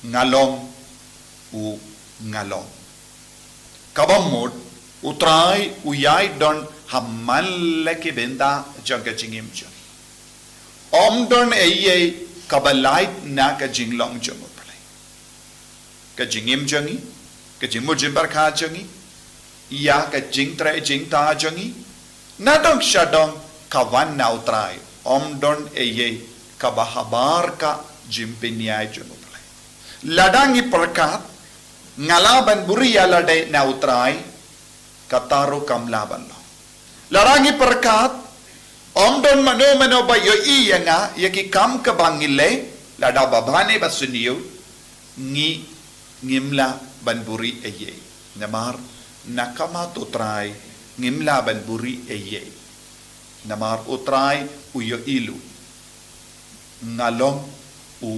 ngalom u ngalom. Kabamod utray uyay don hammal ke benda jaga jingim jo. Om don eye kabalait na ka jinglong jo mo pala. Ka jingim jongi, ka jimu jimbar kha jongi, iya ka jingtra jingta jongi, na dong shadong kawan na utray. Om don eye kabahabar ka jimpinyay jo mo pala. Ladangi perkat ngalaban buriya ladai na utray kataro kamlaban lo. Larangi perkat om don mano ba yo iya nga yaki kam kabangile lada babane basuniyo ngi ngimla banburi eye namar nakama utray ngimla banburi eye namar utray uyo ilu ngalom u